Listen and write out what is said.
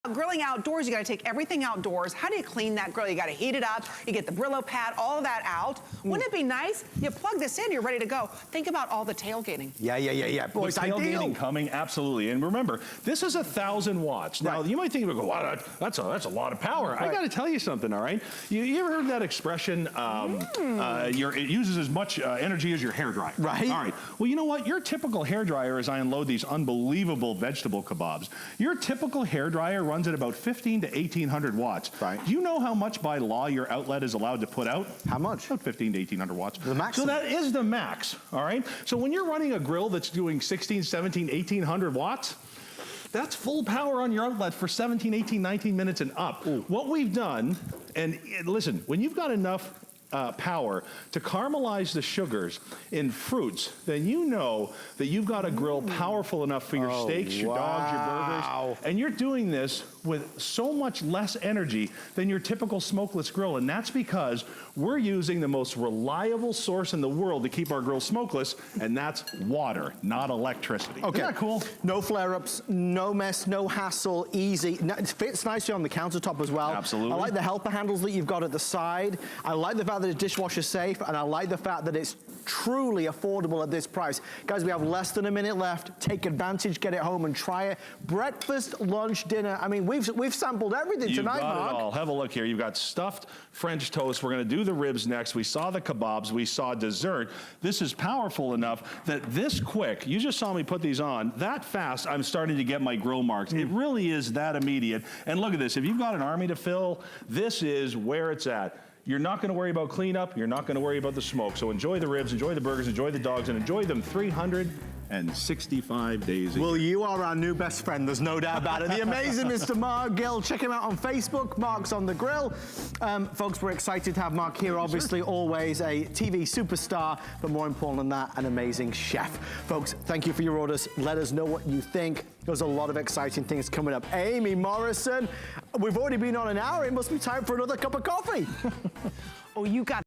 Grilling outdoors, you gotta take everything outdoors. How do you clean that grill? You gotta heat it up, you get the Brillo pad, all of that out. Wouldn't it be nice? You plug this in, you're ready to go. Think about all the tailgating. Yeah. Boys, tailgating coming, absolutely. And remember, this is 1,000 watts. Now, you might think, wow, that's a lot of power. I gotta tell you something, all right? You ever heard that expression, it uses as much energy as your hairdryer? Right. All right. Well, you know what? Your typical hairdryer, as I unload these unbelievable vegetable kebabs, your typical hairdryer runs at about 1,500 to 1,800 watts. Right. Do you know how much by law your outlet is allowed to put out? How much? About 1,500 to 1,800 watts. The max. So that is the max, all right? So when you're running a grill that's doing 16, 17, 1,800 watts, that's full power on your outlet for 17, 18, 19 minutes and up. Ooh. What we've done, and listen, when you've got enough power to caramelize the sugars in fruits, then you know that you've got a grill powerful enough for your steaks, your dogs, your burgers, and you're doing this with so much less energy than your typical smokeless grill, and that's because we're using the most reliable source in the world to keep our grill smokeless, and that's water, not electricity. Okay. Isn't that cool? No flare-ups, no mess, no hassle, easy. It fits nicely on the countertop as well. Absolutely. I like the helper handles that you've got at the side. I like the fact that it's dishwasher safe, and I like the fact that it's truly affordable at this price. Guys, we have less than a minute left. Take advantage, get it home and try it. Breakfast, lunch, dinner. I mean, we've sampled everything tonight, Mark. You've got it all. Have a look here. You've got stuffed French toast. We're gonna do the ribs next. We saw the kebabs. We saw dessert. This is powerful enough that this quick, you just saw me put these on, that fast, I'm starting to get my grill marks. It really is that immediate. And look at this. If you've got an army to fill, this is where it's at. You're not gonna worry about cleanup. You're not gonna worry about the smoke. So enjoy the ribs, enjoy the burgers, enjoy the dogs, and enjoy them 365 days a year. Well, you are our new best friend, there's no doubt about it. The amazing Mr. Mark Gill. Check him out on Facebook, Mark's on the Grill. Folks, we're excited to have Mark here, obviously, always a TV superstar, but more important than that, an amazing chef. Folks, thank you for your orders. Let us know what you think. There's a lot of exciting things coming up. Amy Morrison, we've already been on an hour. It must be time for another cup of coffee. Oh, you got